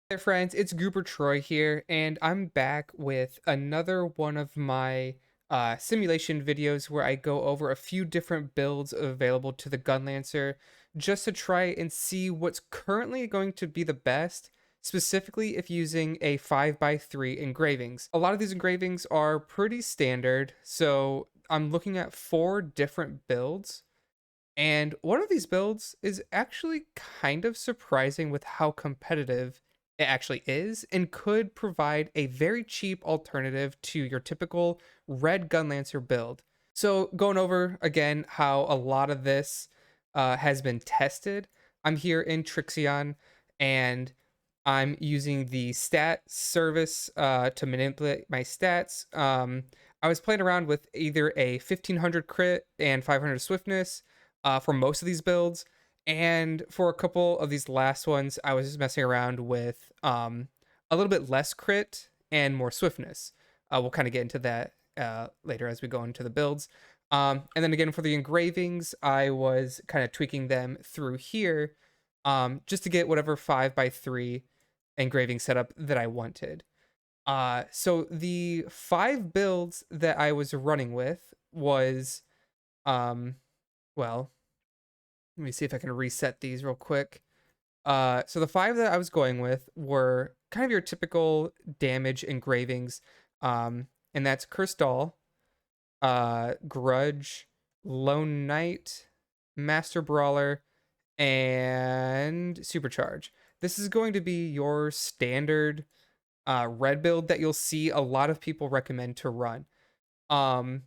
Hey friends, it's Goober Troy here, and I'm back with another one of my simulation videos where I go over a few different builds available to the Gunlancer just to try and see what's currently going to be the best, specifically if using a 5x3 engravings. A lot of these engravings are pretty standard, so I'm looking at 4 different builds. And one of these builds is actually kind of surprising with how competitive it actually is and could provide a very cheap alternative to your typical Red Gunlancer build. So, going over again how a lot of this has been tested, I'm here in Trixion and I'm using the stat service to manipulate my stats. I was playing around with either a 1500 crit and 500 swiftness for most of these builds. And for a couple of these last ones, I was just messing around with a little bit less crit and more swiftness. We'll kind of get into that later as we go into the builds. And then again, for the engravings, I was kind of tweaking them through here just to get whatever 5x3 engraving setup that I wanted. So the 5 builds that I was running with was, um, well, let me see if I can reset these real quick. So the 5 that I was going with were kind of your typical damage engravings. And that's Cursed Doll, Grudge, Lone Knight, Master Brawler, and Supercharge. This is going to be your standard red build that you'll see a lot of people recommend to run. Um,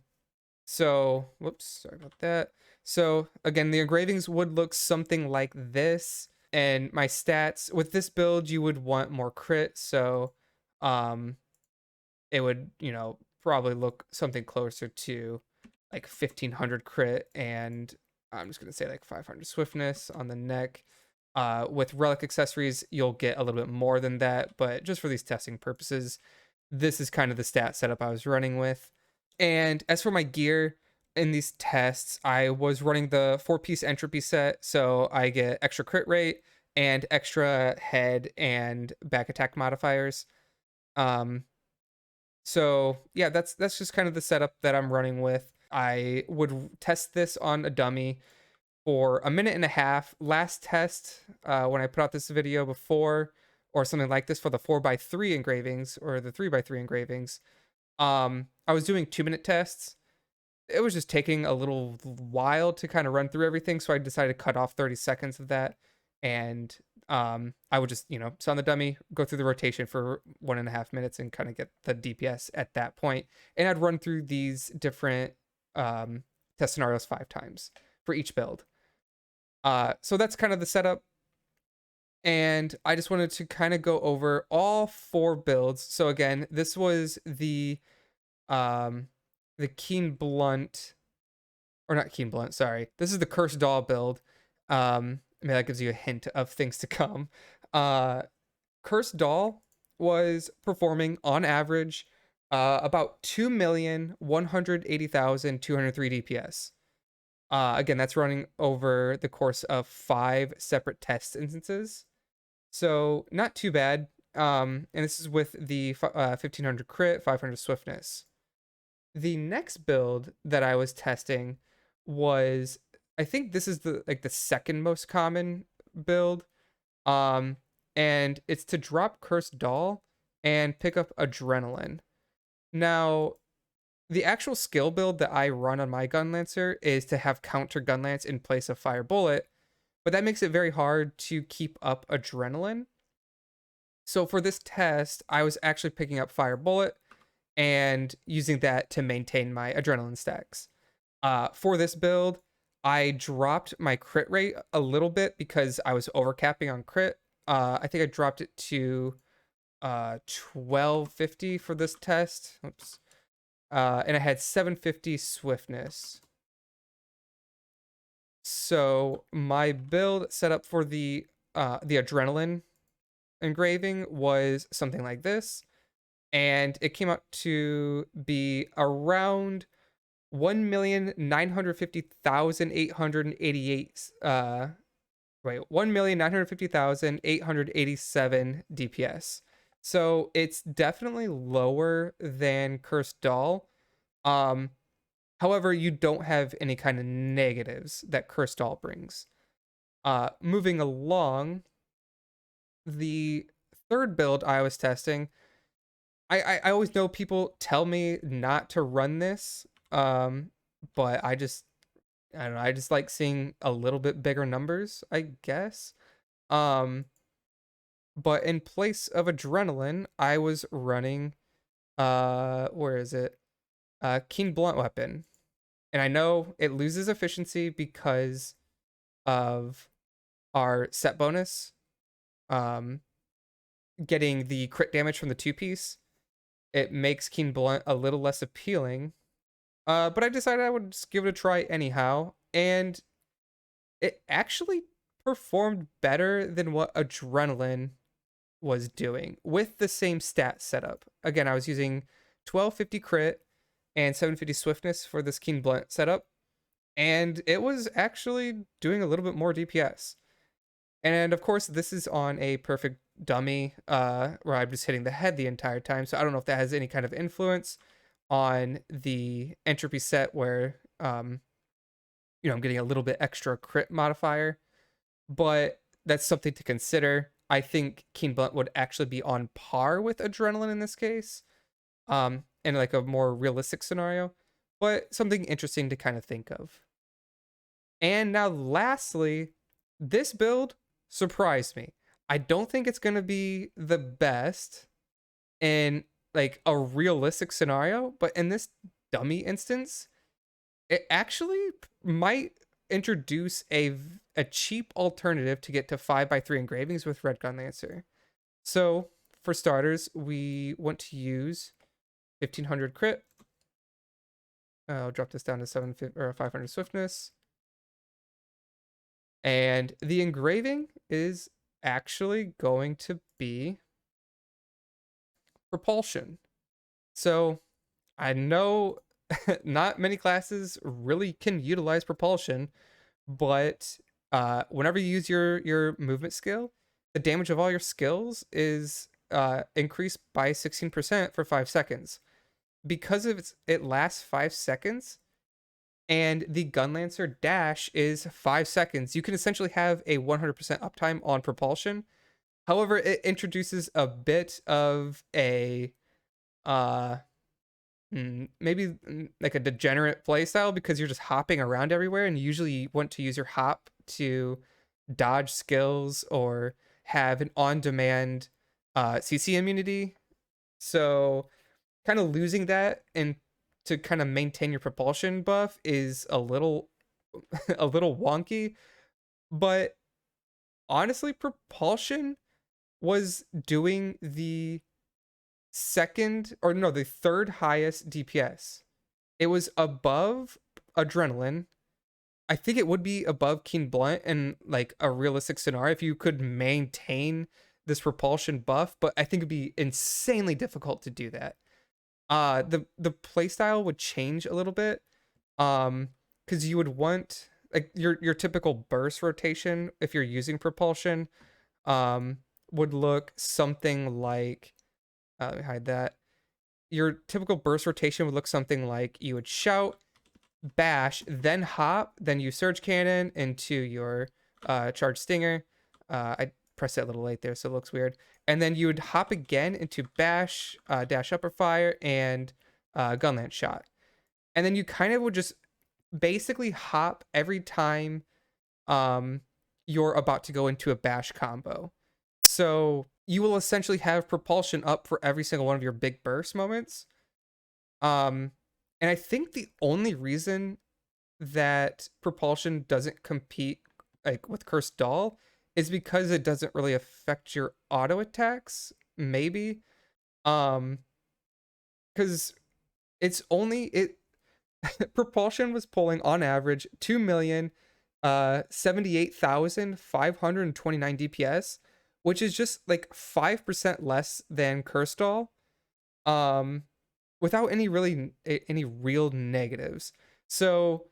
so, whoops, sorry about that. So, again, the engravings would look something like this. And my stats with this build, you would want more crit. So, um, it would, probably look something closer to like 1500 crit. And I'm just going to say like 500 swiftness on the neck. With relic accessories, you'll get a little bit more than that. But just for these testing purposes, this is kind of the stat setup I was running with. And as for my gear in these tests, I was running the 4-piece entropy set, so I get extra crit rate and extra head and back attack modifiers. Um, so yeah, that's just kind of the setup that I'm running with. I would test this on a dummy for a minute and a half. Last test, when I put out this video before, or something like this for the 4x3 engravings or the 3x3 engravings, I was doing 2-minute tests. It was just taking a little while to kind of run through everything, so I decided to cut off 30 seconds of that. And I would just, sit on the dummy, go through the rotation for 1.5 minutes and kind of get the DPS at that point. And I'd run through these different test scenarios 5 times for each build. So that's kind of the setup. And I just wanted to kind of go over all 4 builds. So again, this was um the Keen Blunt, or not Keen Blunt, sorry. This is the Cursed Doll build. Maybe that gives you a hint of things to come. Uh Cursed Doll was performing on average about 2,180,203 DPS. Again, that's running over the course of 5 separate test instances. So not too bad. And this is with the 1500 crit, 500 swiftness. The next build that I was testing was, I think this is the second most common build. Um, and it's to drop Cursed Doll and pick up Adrenaline. Now, the actual skill build that I run on my Gunlancer is to have counter Gunlance in place of Fire Bullet, but that makes it very hard to keep up Adrenaline. So for this test, I was actually picking up Fire Bullet and using that to maintain my adrenaline stacks. For this build, I dropped my crit rate a little bit because I was overcapping on crit. I think I dropped it to 1250 for this test. Oops. And I had 750 swiftness. So my build setup for the adrenaline engraving was something like this, and it came out to be around 1,950,888 wait, 1,950,887 DPS. So it's definitely lower than Cursed Doll. Um, However, you don't have any kind of negatives that Cursed Doll brings. Moving along, the third build I was testing, I always know people tell me not to run this, but I don't know, I just like seeing a little bit bigger numbers, I guess. Um, but in place of adrenaline, I was running where is it? Keen Blunt Weapon. And I know it loses efficiency because of our set bonus. Um, Getting the crit damage from the two piece, it makes Keen Blunt a little less appealing. But I decided I would just give it a try anyhow, and it actually performed better than what Adrenaline was doing with the same stat setup. Again, I was using 1250 crit and 750 swiftness for this Keen Blunt setup, and it was actually doing a little bit more DPS. And of course, this is on a perfect dummy, where I'm just hitting the head the entire time. So I don't know if that has any kind of influence on the entropy set where, I'm getting a little bit extra crit modifier, but that's something to consider. I think Keen Blunt would actually be on par with Adrenaline in this case, in like a more realistic scenario, but something interesting to kind of think of. And now, lastly, this build surprised me. I don't think it's going to be the best in like a realistic scenario, but in this dummy instance, it actually might introduce a cheap alternative to get to 5x3 engravings with Red Gunlancer. So, for starters, we want to use 1500 crit. I'll drop this down to 750 or 500 swiftness. And the engraving is actually going to be Propulsion. So I know not many classes really can utilize Propulsion, but whenever you use your movement skill, the damage of all your skills is increased by 16% for 5 seconds. Because of it lasts 5 seconds, and the Gunlancer dash is 5 seconds, you can essentially have a 100% uptime on Propulsion. However, it introduces a bit of a uh maybe like a degenerate playstyle because you're just hopping around everywhere, and you usually want to use your hop to dodge skills or have an on-demand CC immunity. So kind of losing that and to kind of maintain your propulsion buff is a little a little wonky, but honestly, propulsion was doing the third highest DPS. It was above adrenaline. I think it would be above Keen Blunt in like a realistic scenario if you could maintain this propulsion buff, but I think it'd be insanely difficult to do that. The playstyle would change a little bit. Because you would want like your typical burst rotation if you're using propulsion, would look something like let me hide that. Your typical burst rotation would look something like you would shout, bash, then hop, then you surge cannon into your charge stinger. I pressed it a little late there, so it looks weird. And then you would hop again into bash, dash upper fire, and gunlance shot. And then you kind of would just basically hop every time you're about to go into a bash combo. So you will essentially have propulsion up for every single one of your big burst moments. And I think the only reason that propulsion doesn't compete like with Cursed Doll is because it doesn't really affect your auto attacks, maybe. Because it's only it propulsion was pulling on average 2,078,529 DPS, which is just like 5% less than Cursed Doll, without any real negatives. So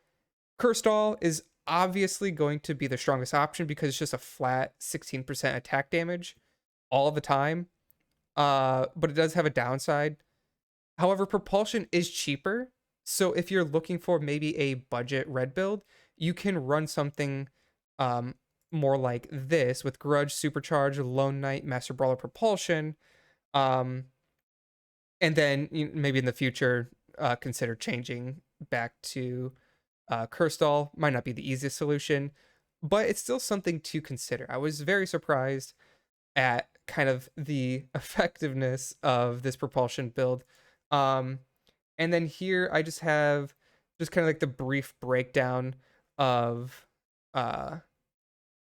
Cursed Doll is obviously going to be the strongest option because it's just a flat 16% attack damage all the time. But it does have a downside. However, Propulsion is cheaper. So if you're looking for maybe a budget red build, you can run something um, more like this with Grudge, Supercharge, Lone Knight, Master Brawler, Propulsion. Um, and then maybe in the future, consider changing back to Curse Doll. Might not be the easiest solution, but it's still something to consider. I was very surprised at kind of the effectiveness of this Propulsion build. Um, and then here I just have just kind of like the brief breakdown of uh,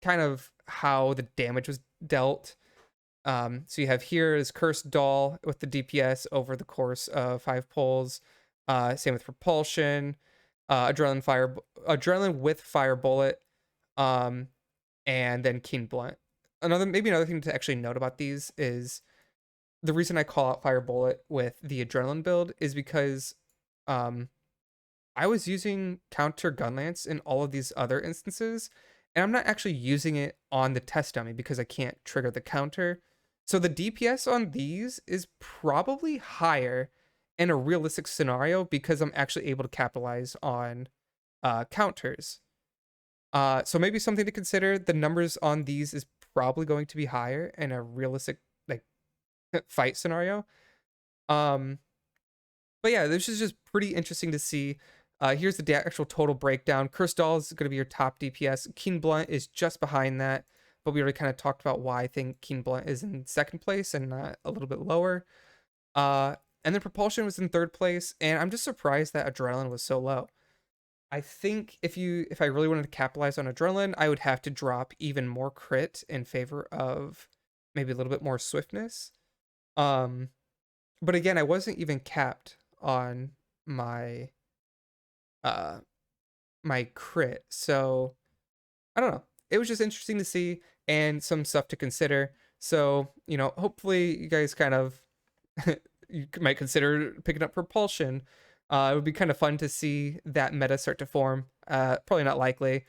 kind of how the damage was dealt. So you have here is Cursed Doll with the DPS over the course of 5 pulls. Same with Propulsion, Adrenaline with Fire Bullet, um, and then Keen Blunt. Another thing to actually note about these is the reason I call out Fire Bullet with the Adrenaline build is because um, I was using counter Gunlance in all of these other instances, and I'm not actually using it on the test dummy because I can't trigger the counter. So the DPS on these is probably higher in a realistic scenario because I'm actually able to capitalize on counters. So maybe something to consider. The numbers on these is probably going to be higher in a realistic like fight scenario. Um, but yeah, this is just pretty interesting to see. Here's the actual total breakdown. Cursed Doll is going to be your top DPS. Keen Blunt is just behind that, but we already kind of talked about why I think Keen Blunt is in second place and not a little bit lower. Uh, and then Propulsion was in third place, and I'm just surprised that Adrenaline was so low. I think if I really wanted to capitalize on Adrenaline, I would have to drop even more crit in favor of maybe a little bit more swiftness. Um, but again, I wasn't even capped on my uh my crit. So I don't know. It was just interesting to see and some stuff to consider. So, hopefully you guys kind of you might consider picking up Propulsion. It would be kind of fun to see that meta start to form. Probably not likely.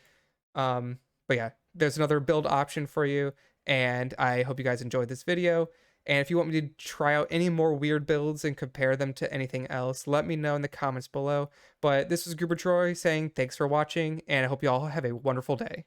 But yeah, there's another build option for you, and I hope you guys enjoyed this video. And if you want me to try out any more weird builds and compare them to anything else, let me know in the comments below. But this was Goober Troy saying thanks for watching, and I hope you all have a wonderful day.